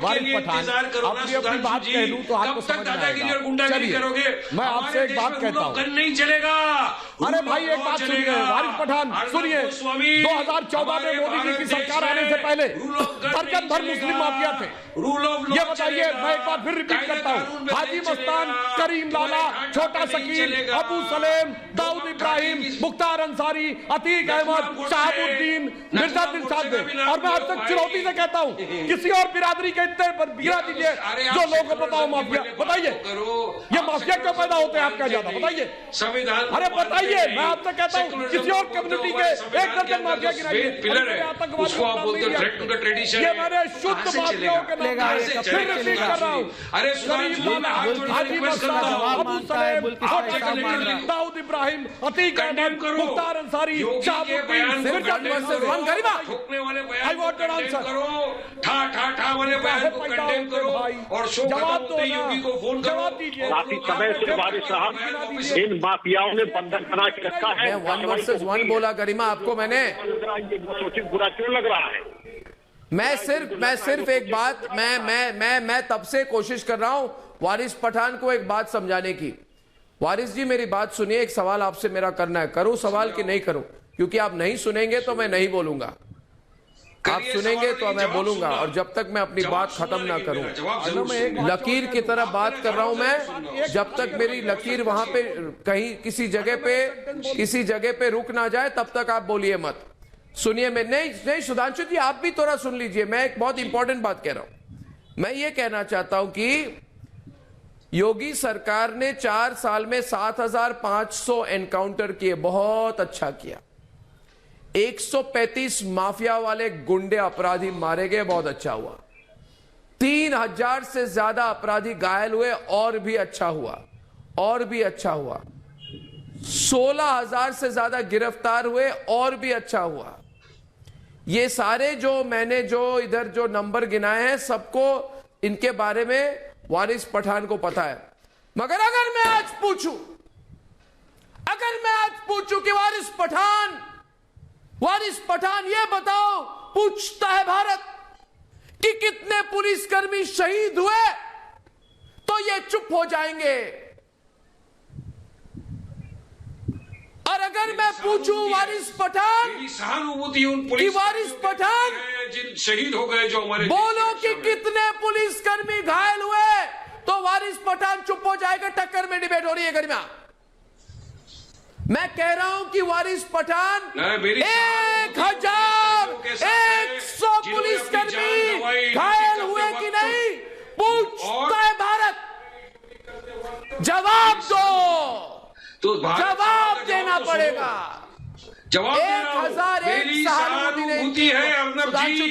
वारिस पठान, अपनी अपनी बात कह लूं तो आपको समझ में आएगा। चलिए मैं आपसे एक बात कहता हूं, नहीं चलेगा। अरे भाई एक बात सुनिए वारिस पठान, सुनिए, 2014 में मोदी जी की सरकार आने से पहले दर्जन भर मुस्लिम माफिया थे। ये बताइए, मैं एक बार फिर रिपीट करता हूँ, हाजी मस्तान, करीम लाला, छोटा शकील, अबू सलेम, दाऊद इब्राहिम, मुख्तार अंसारी, अतीक अहमद, शहाबुद्दीन, मिर्जा दिलशाद। और मैं आपसे चुनौती से कहता हूँ, किसी और बिरादरी के इतने पर गिरा दीजिए जो लोगों को पता हो माफिया। बताइए ये माफिया क्यों पैदा होते हैं आप क्या ज्यादा बताइए, अरे बताइए। मैं आपसे कहता हूँ किसी और कम्युनिटी के एक दर्जन माफिया गिराइए। ये मैंने शुद्ध माफियाओं के नाम फिर रिपीट कर रहा हूँ। अरे हाजी मस्तान, अबू सलेम, छोटा शकील, दाऊद इब्राहिम, अतीक अहमद, मुख्तार अंसारी, शहाबुद्दीन, मिर्जा दिलशाद। ठोकने वाले I want an answer. ठा वाले बयान को कंडेम करो और शो जवाब दो, योगी को फोन करो। जवाब दीजिए। काफी समय से वारिस साहब इन माफियाओं ने बंधन बना के रखा है। मैं 1 वर्सेस 1 बोला गरिमा आपको मैंने। सोचित बुरा क्यों लग रहा है? मैं सिर्फ एक बात, मैं तब से कोशिश कर रहा हूं वारिस पठान को एक बात समझाने की। वारिस जी मेरी बात सुनिए, एक सवाल आपसे मेरा करना है, करूं सवाल कि नहीं करूं? क्योंकि आप नहीं सुनेंगे तो मैं नहीं बोलूंगा, आप सुनेंगे तो मैं बोलूंगा, और जब तक मैं अपनी बात खत्म ना करूं, लकीर की तरह बात कर रहा हूं मैं, जब तक मेरी लकीर वहां पे कहीं किसी जगह पे रुक ना जाए तब तक आप बोलिए मत। सुनिए, मैं नहीं सुधांशु जी आप भी थोड़ा सुन लीजिए, मैं एक बहुत इंपॉर्टेंट बात कह रहा हूं। मैं ये कहना चाहता हूं कि योगी सरकार ने 4 साल में 7,500 एनकाउंटर किए, बहुत अच्छा किया। 135 माफिया वाले गुंडे अपराधी मारे गए, बहुत अच्छा हुआ। 3,000 से ज्यादा अपराधी घायल हुए, और भी अच्छा हुआ, और भी अच्छा हुआ। 16,000 से ज्यादा गिरफ्तार हुए, और भी अच्छा हुआ। ये सारे जो मैंने जो इधर जो नंबर गिनाए हैं, सबको इनके बारे में वारिस पठान को पता है। मगर अगर मैं आज पूछूं कि वारिस पठान ये बताओ, पूछता है भारत कि कितने पुलिसकर्मी शहीद हुए, तो ये चुप हो जाएंगे। और अगर मैं पूछूं वारिस पठान, सहानुभूति उन कि वारिस पठान जिन शहीद हो गए जो हमारे, बोलो कि कितने पुलिसकर्मी घायल हुए, तो वारिस पठान चुप हो जाएगा। टक्कर में डिबेट हो रही है गरिमा। मैं कह रहा हूं कि वारिस पठान 1,100 पुलिसकर्मी घायल हुए कि नहीं, पूछता है भारत। जवाब दो, तो जवाब देना पड़ेगा। जवाब 1,001 सहानुभूति है अर्नब जी।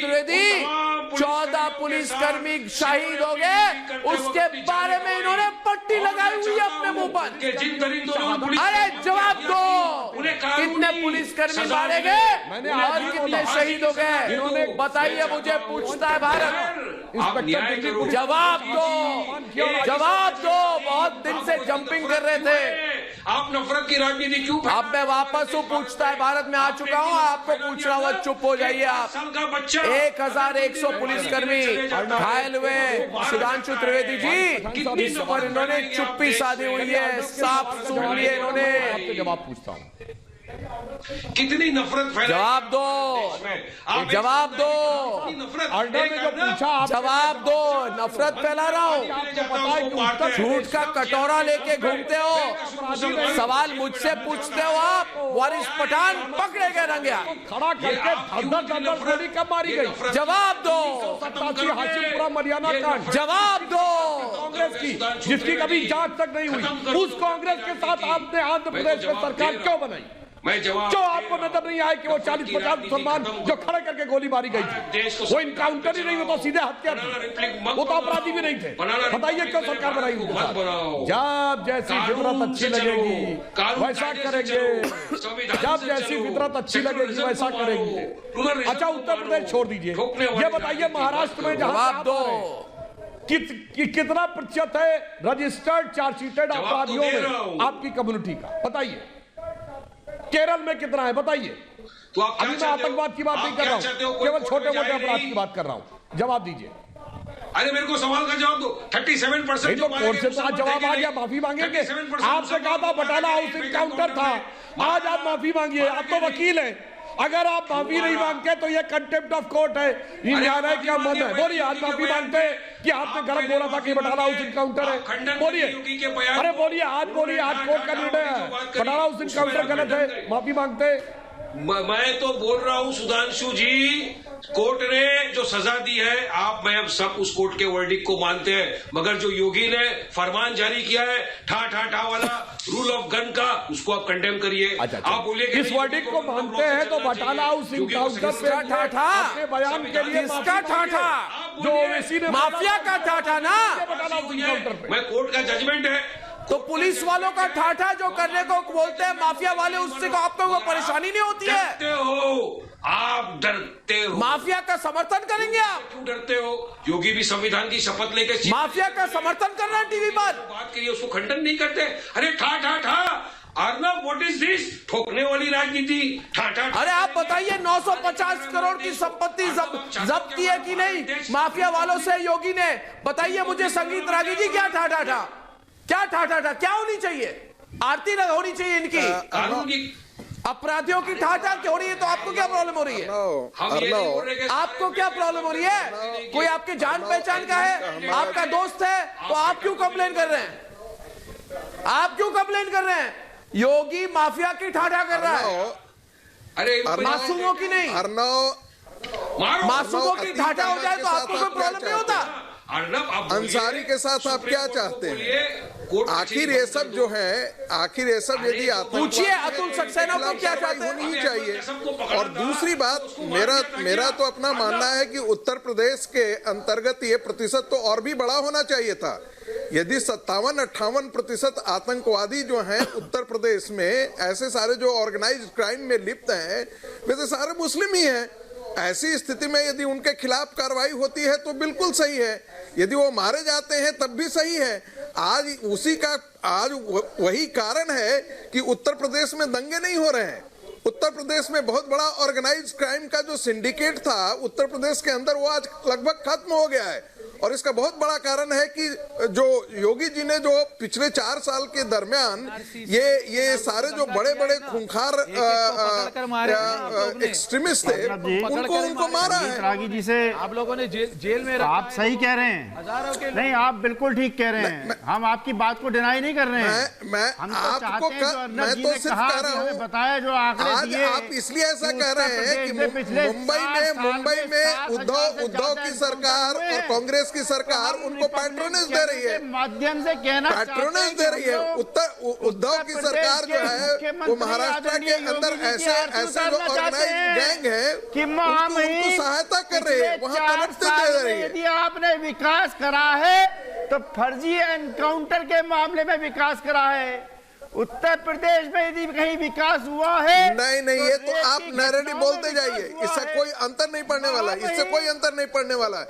14 पुलिसकर्मी शहीद हो गए, उसके बारे में इन्होंने पट्टी लगाई हुई है अपने मुंह पर। अरे जवाब दो, कितने पुलिसकर्मी मारे गए और कितने शहीद हो गए, बताइए मुझे, पूछता है भारत। जवाब दो। बहुत दिन से जंपिंग कर रहे थे आप, नफरत की राजनीति क्यों? अब मैं वापस हूँ, पूछता है भारत में आ चुका हूँ, आपको पूछ रहा हूँ, चुप हो जाइए आप। 1,100 पुलिसकर्मी घायल हुए, सुधांशु त्रिवेदी जी, इस पर इन्होंने चुप्पी साधी हुई है, साफ सुन लिए इन्होंने। जवाब पूछता हूँ, कितनी नफरत फैलाई। जवाब दो, जवाब दो, जवाब दो। नफरत फैला रहा हूं, झूठ का कटोरा लेके घूमते हो, सवाल मुझसे पूछते हो आप। वारिस पठान पकड़े गए रंगे हाथ, खड़ा करके गोली कब मारी गई? जवाब दो, हाशिमपुरा मरियाना कांड, जवाब दो। कांग्रेस की जिसकी कभी जांच तक नहीं हुई, उस कांग्रेस के साथ आपने आंध्र प्रदेश में सरकार क्यों बनाई? मैं जवाब जो आपको नजर नहीं आया कि वो 40-50 मुसलमान जो खड़े करके गोली मारी गई थी, वो इनकाउंटर ही नहीं, वो तो सीधे हत्या थी, वो तो अपराधी भी नहीं थे। बताइए क्यों सरकार बनाई उनके साथ? जब जैसी फितरत अच्छी लगेगी वैसा करेंगे, जब जैसी फितरत अच्छी लगेगी वैसा करेंगे। अच्छा, उत्तर प्रदेश छोड़ दीजिए, ये बताइए महाराष्ट्र में जवाब दो, कितना प्रतिशत है रजिस्टर्ड चार्जशीटेड अपराधियों में आपकी कम्युनिटी का? बताइए। केरल में कितना है बताइए? तो आप अभी मैं आतंकवाद की बात नहीं कर रहा हूं, केवल छोटे मोटे अपराध की बात कर रहा हूं। जवाब दीजिए। अरे मेरे को सवाल का जवाब दो। 37% तो कोर्ट से तो आज जवाब आ गया, माफी मांगेंगे। आपसे कहा था बटाला हाउस इनकाउंटर था, आज आप माफी मांगिए। आप तो वकील हैं, अगर आप माफी नहीं मांगते तो ये कंटेम्प्ट ऑफ कोर्ट है, न्यायालय क्या मन है? बोलिए, आज माफी मांगते कि आपने गलत बोला था कि बटाला हाउस इनकाउंटर है। बोलिए, अरे बोलिए, आज बोलिए, आज कोर्ट का निर्णय है, बटाला हाउस इनकाउंटर गलत है, माफी मांगते। मैं तो बोल रहा हूं सुधांशु जी, कोर्ट ने जो सजा दी है, आप मैं सब उस कोर्ट के वर्डिक्ट को मानते हैं, मगर जो योगी ने फरमान जारी किया है ठा ठा ठा वाला रूल ऑफ गन का, उसको आप कंडेम करिए। आप बोलिए इस वर्डिक्ट को मानते हैं तो बटाला हाउस इनकाउंटर पे ठाठा बयान के लिए किसका ठाठा? जो ओवैसी ने माफिया का ठाठा ना, मैं कोर्ट का जजमेंट है तो पुलिस वालों का ठाठा जो करने को बोलते हैं माफिया वाले, उससे आपको वो परेशानी नहीं होती है? डरते हो आप, डरते हो। माफिया का समर्थन करेंगे आप? क्यों डरते हो? योगी भी संविधान की शपथ लेके माफिया का समर्थन कर रहे हैं टीवी पर, बात करिए, उसको खंडन नहीं करते। अरे ठा ठा ठा, अर्नब व्हाट इज दिस? ठोकने वाली राजनीति, ठा ठा। अरे आप बताइए, 950 करोड़ की संपत्ति जब्त की है कि नहीं माफिया वालों से योगी ने? बताइए मुझे संगीत रागी जी, क्या ठा ठा ठा, क्या ठा ठा ठा, क्या होनी चाहिए? आरती न होनी चाहिए इनकी, कानून की अपराधियों की ठाठा क्यों हो रही है? तो आपको क्या प्रॉब्लम हो रही है? आपको क्या प्रॉब्लम हो रही है? कोई आपके जान पहचान का है, आपका दोस्त है, तो आप क्यों कंप्लेन कर रहे हैं? आप क्यों कंप्लेन कर रहे हैं? योगी माफिया की ठाठा कर रहा है, अरे मासूमों की नहीं। मासूमों की ठाठा हो जाए तो आपको कोई प्रॉब्लम नहीं होता। अंसारी के साथ आप क्या चाहते हैं? आखिर ये सब जो है, आखिर ये सब यदि पूछिए अतुल सक्सेना को क्या चाहते हैं? होनी ही चाहिए। और दूसरी बात, मेरा तो अपना मानना है कि उत्तर प्रदेश के अंतर्गत ये प्रतिशत तो और भी बड़ा होना चाहिए था। यदि 57-58% आतंकवादी जो हैं उत्तर प्रदेश में, ऐसे सारे जो ऑर्गेनाइज्ड क्राइम में लिप्त हैं, वैसे सारे मुस्लिम ही हैं। ऐसी स्थिति में यदि उनके खिलाफ कार्रवाई होती है तो बिल्कुल सही है, यदि वो मारे जाते हैं तब भी सही है। आज वही कारण है कि उत्तर प्रदेश में दंगे नहीं हो रहे हैं। उत्तर प्रदेश में बहुत बड़ा ऑर्गेनाइज्ड क्राइम का जो सिंडिकेट था उत्तर प्रदेश के अंदर, वो आज लगभग खत्म हो गया है। और इसका बहुत बड़ा कारण है कि जो योगी जी ने जो पिछले 4 साल के दरमियान ये सारे जो बड़े बड़े खूंखार एक्सट्रीमिस्ट थे, उनको मारा है। रागी जी से आप लोगों ने जेल में रखा। आप सही कह रहे हैं, नहीं आप बिल्कुल ठीक कह रहे हैं, हम आपकी बात को डिनाई नहीं कर रहे हैं। मैं आपको मैं तो सिर्फ कह रहा हूँ, बताया जो आंकड़े दिए, आप इसलिए ऐसा कह रहे हैं कि मुंबई में उद्धव की सरकार और कांग्रेस की सरकार उनको पैट्रोनेज दे रही है, माध्यम से कहना पैट्रोनेज दे रही है। उद्धव की सरकार जो है वो महाराष्ट्र के अंदर ऐसे जो ऑर्गेनाइज्ड गैंग है उनको सहायता कर रही है, वहां कनेक्ट दे रही है। यदि आपने विकास करा है तो फर्जी एनकाउंटर के मामले में विकास करा है। उत्तर प्रदेश में यदि कहीं विकास हुआ है, नहीं, ये तो आप नैरेटिव बोलते जाइए, इससे कोई अंतर नहीं पड़ने वाला है, इससे कोई अंतर नहीं पड़ने वाला है।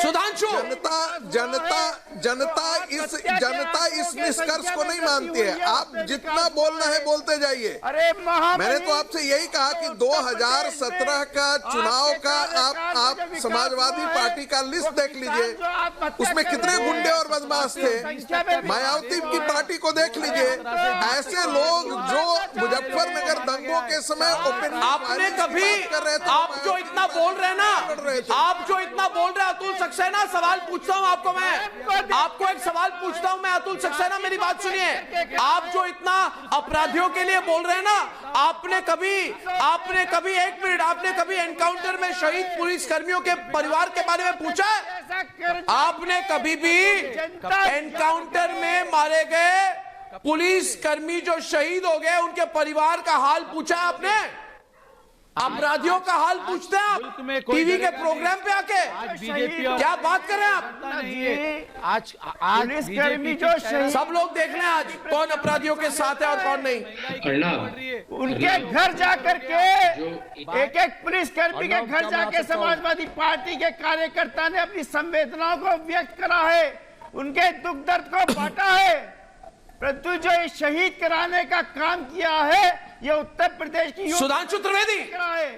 सुधांशु, जनता इस निष्कर्ष को नहीं मानती है। आप जितना बोलना है बोलते जाइए। मैंने तो आपसे यही कहा कि 2017 का चुनाव का आप समाजवादी पार्टी का लिस्ट देख लीजिए, उसमें कितने गुंडे और बदमाश थे। मायावती की पार्टी को देख लीजिए, ऐसे लोग जो मुजफ्फरनगर दंगों के समय ओपन आपने कभी, आप जो इतना बोल रहे हैं ना, आप जो इतना बोल रहे हैं अतुल सक्सेना, सवाल पूछता हूं आपको, मैं आपको एक सवाल पूछता हूं मैं, अतुल सक्सेना मेरी बात सुनिए। आप जो इतना अपराधियों के लिए बोल रहे हैं ना, आपने कभी एक मिनट, आपने कभी एनकाउंटर में शहीद पुलिस कर्मियों के परिवार के बारे में पूछा है? आपने कभी भी एनकाउंटर में मारे गए पुलिस कर्मी जो शहीद हो गए उनके परिवार का हाल पूछा है आपने? अपराधियों का हाल पूछते हैं आप टीवी के प्रोग्राम पे आके? क्या बात कर रहे हैं आप? आज पुलिसकर्मी जो सब लोग देख लें आज कौन अपराधियों के साथ है और कौन नहीं। उनके घर जाकर के एक पुलिसकर्मी के घर जाके समाजवादी पार्टी के कार्यकर्ता ने अपनी संवेदनाओं को व्यक्त करा है, उनके दुख दर्द को बांटा है, परंतु जो ये शहीद कराने का काम किया है ये उत्तर प्रदेश की सुधांशु त्रिवेदी है।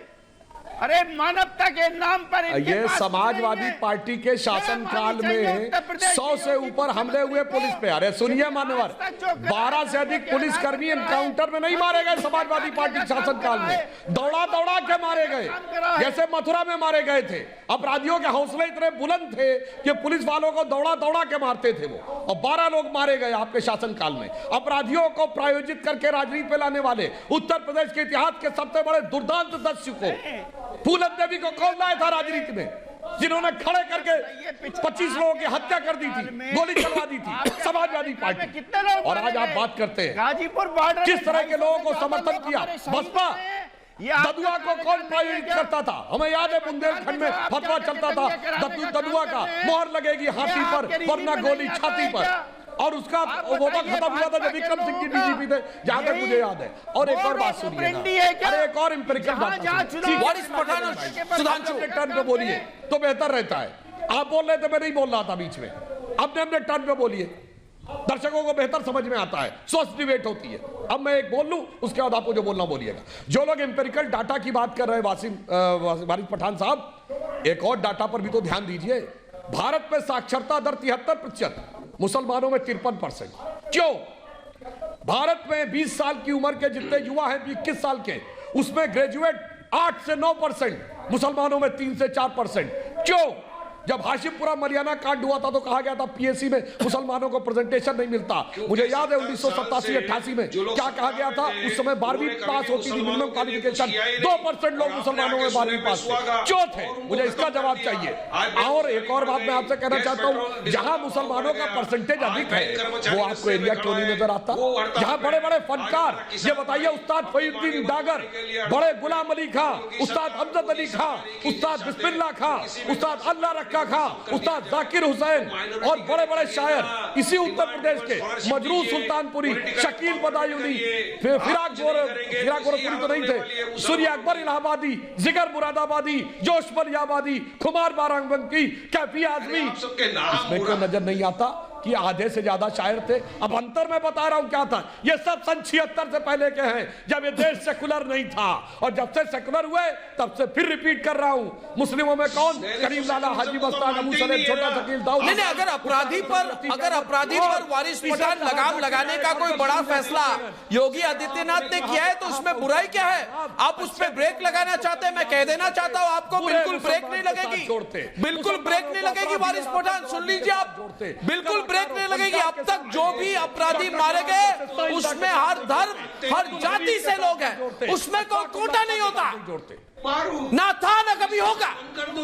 अरे मानवता के नाम पर ये समाजवादी पार्टी के शासनकाल में 100 से ऊपर हमले हुए पुलिस पे। अरे सुनिए मानवर, 12 से अधिक पुलिसकर्मी एनकाउंटर में नहीं मारे गए समाजवादी पार्टी के शासनकाल में, दौड़ा दौड़ा के मारे गए, जैसे मथुरा में मारे गए थे। अपराधियों के हौसले इतने बुलंद थे कि पुलिस वालों को दौड़ा दौड़ा के मारते थे वो, और 12 लोग मारे गए आपके शासनकाल में। अपराधियों को प्रायोजित करके राजनीति पे लाने वाले उत्तर प्रदेश के इतिहास के सबसे बड़े दुर्दांत दस्यु को, फूलन देवी को कौन लाया था राजनीति में, जिन्होंने खड़े करके 25 लोगों की हत्या कर दी थी, गोली चलवा दी थी, समाजवादी पार्टी। और आज आप बात करते हैं गाजीपुर बॉर्डर किस तरह के लोगों को समर्थन किया। बसपा ददुआ को कौन प्रायोजित करता था? हमें याद है बुंदेलखंड में फतवा चलता था ददुआ का मोहर लगेगी हाथी पर वरना गोली छाती पर, और उसका वो तो खत्म हुआ था जब विक्रम सिंह जी डीजीपी थे, जहां तक मुझे याद है। और एक और बात सुनिए, अरे एक और इंपेरिकल बात टर्न पे बोलिए तो बेहतर रहता है। आप बोल रहे थे, मैं नहीं बोल रहा था बीच में, अपने टर्न पे बोलिए, दर्शकों को बेहतर समझ में आता है, स्वस्थ डिबेट होती है। अब मैं एक बोल लूं, उसके बाद आपको जो बोलना बोलिएगा। जो लोग इंपेरिकल डाटा की बात कर रहे हैं वारिस पठान साहब, एक और डाटा पर भी तो ध्यान दीजिए। भारत में साक्षरता दर 73%, मुसलमानों में 53%। क्यों? भारत में 20 साल की उम्र के जितने युवा हैं 21 साल के, उसमें ग्रेजुएट 8 से 9%, मुसलमानों में 3 से 4%। क्यों? जब हाशिमपुरा मरियाना कांड हुआ था तो कहा गया था पीएससी में मुसलमानों को प्रेजेंटेशन नहीं मिलता। मुझे याद है 1987-88 में क्या कहा गया था, उस समय 12वीं पास होती थी मिनिमम क्वालिफिकेशन, 2% लोग मुसलमानों में 12वीं पास थे। क्यों थे? मुझे इसका जवाब चाहिए। और एक और बात मैं आपसे कहना चाहता हूं, जहां मुसलमानों का परसेंटेज अधिक है वो आपको एरिया क्यों नहीं नजर आता? जहां बड़े बड़े फनकार, ये बताइए, उस्ताद फरीदुद्दीन डागर, बड़े गुलाम अली खां, उस्ताद अमजद अली खां, उस्ताद बिस्मिल्लाह खां, उस्ताद अल्लाह खा, उस्ताद जाकिर हुसैन और बड़े बड़े शायर इसी उत्तर प्रदेश के, मजरू सुल्तानपुरी, शकील बदायूनी, फिराक गोरखपुरी तो नहीं थे, सूर्य अकबर इलाहाबादी, जिगर मुरादाबादी, जोश बलियाबादी, खुमार बाराबंकी, कैफी आजमी, इसमें क्यों नजर नहीं आता कि आधे से ज्यादा शायर थे? अब अंतर मैं बता रहा हूं क्या था। ये सब सन 76 से पहले के हैं, जब ये देश सेकुलर नहीं था, और जब से सेकुलर हुए तब से फिर रिपीट कर रहा हूं। मुस्लिमों में कौन? करीम लाला, हाजी मस्तान, अबू सलेम, छोटा शकील, दाऊद। नहीं, अगर अपराधी पर वारिस पठान लगाम लगाने का कोई बड़ा फैसला योगी आदित्यनाथ ने किया है तो उसमें बुराई क्या है? आप उस पर ब्रेक लगाना चाहते हैं, मैं कह देना चाहता हूं आपको, बिल्कुल ब्रेक नहीं लगेगी, बिल्कुल ब्रेक नहीं लगेगी। वारिस पठान सुन लीजिए आप, बिल्कुल ब्रेक नहीं लगेगी। अब तक जो भी अपराधी मारे गए उसमें हर धर्म, हर जाति से लोग हैं, उसमें कोई कोटा नहीं होता, ना था ना कभी होगा। कर दो,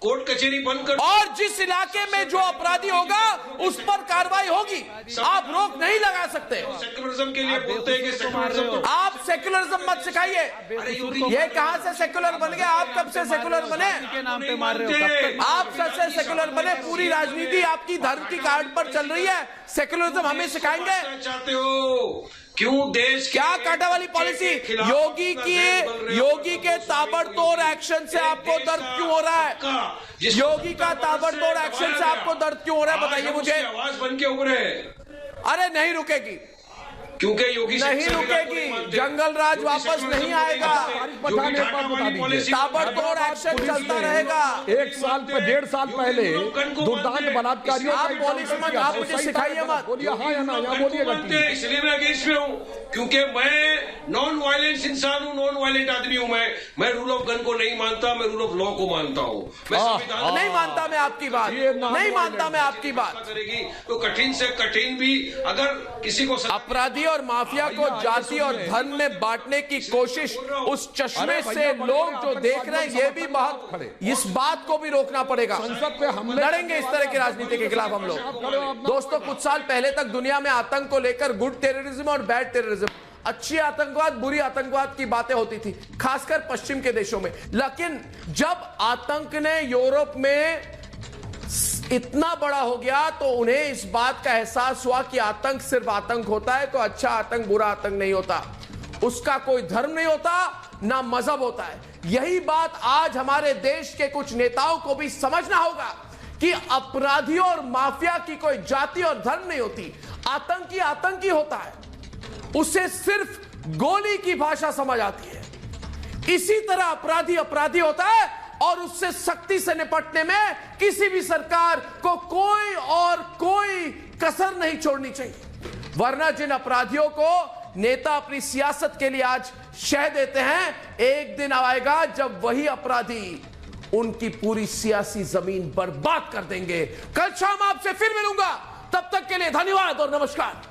कोर्ट कचहरी बंद कर, और जिस इलाके में जो अपराधी होगा उस पर कार्रवाई होगी, आप रोक नहीं लगा सकते। सेकुलरिज्म के लिए बोलते हैं कि सेकुलरिज्म, आप सेकुलरिज्म मत सिखाइए। ये कहां से सेकुलर बन गए? आप कब से सेकुलर बने? आप सबसे सेकुलर बने? पूरी राजनीति आपकी धर्म की कार्ड पर चल रही है, सेकुलरिज्म हमें सिखाएंगे? चाहते हो क्यों? देश क्या कांटा वाली पॉलिसी? योगी के ताबड़तोड़ एक्शन से आपको दर्द क्यों हो रहा है? योगी का ताबड़तोड़ एक्शन से आपको दर्द क्यों हो रहा है, बताइए मुझे। आवाज बन के उभरे, अरे नहीं रुकेगी, क्योंकि योगी नहीं रुकेगी, जंगल राज वापस नहीं आएगा, ताबड़तोड़ एक्शन चलता रहेगा। 1 साल पे 1.5 साल पहले दुर्दांत बलात्कारियों, आप पुलिस मत, आप मुझे सिखाइए मत, बोलिए हाँ या ना, यहाँ बोलिएगा। इसलिए मैं अगेंस्ट में हूँ क्योंकि मैं नॉन वायलेंस इंसान हूं, नॉन वायलेंट आदमी हूं मैं रूल ऑफ गन को नहीं मानता, मैं रूल ऑफ लॉ को मानता हूं। मैं संविधान नहीं मानता मैं आपकी बात, नहीं मानता मैं आपकी बात। करेगी तो कठिन से कठिन भी अगर किसी को अपराधी और माफिया को जाति और धर्म में बांटने की कोशिश उस चश्मे से लोग जो देख रहे हैं, ये भी बहुत, इस बात को भी रोकना पड़ेगा। संसद पे हमले लड़ेंगे इस तरह की राजनीति के खिलाफ हम लोग। दोस्तों, कुछ साल पहले तक दुनिया में आतंक को लेकर गुड टेररिज्म और बैड टेररिज्म, अच्छी आतंकवाद बुरी आतंकवाद की बातें होती थी, खासकर पश्चिम के देशों में। लेकिन जब आतंक ने यूरोप में इतना बड़ा हो गया तो उन्हें इस बात का एहसास हुआ कि आतंक सिर्फ आतंक होता है, कोई अच्छा आतंक बुरा आतंक नहीं होता, उसका कोई धर्म नहीं होता, ना मजहब होता है। यही बात आज हमारे देश के कुछ नेताओं को भी समझना होगा कि अपराधियों और माफिया की कोई जाति और धर्म नहीं होती, आतंकी आतंकी होता है, उसे सिर्फ गोली की भाषा समझ आती है। इसी तरह अपराधी अपराधी होता है और उससे सख्ती से निपटने में किसी भी सरकार को कोई कसर नहीं छोड़नी चाहिए। वरना जिन अपराधियों को नेता अपनी सियासत के लिए आज शह देते हैं, एक दिन आएगा जब वही अपराधी उनकी पूरी सियासी जमीन बर्बाद कर देंगे। कल शाम आपसे फिर मिलूंगा, तब तक के लिए धन्यवाद और नमस्कार।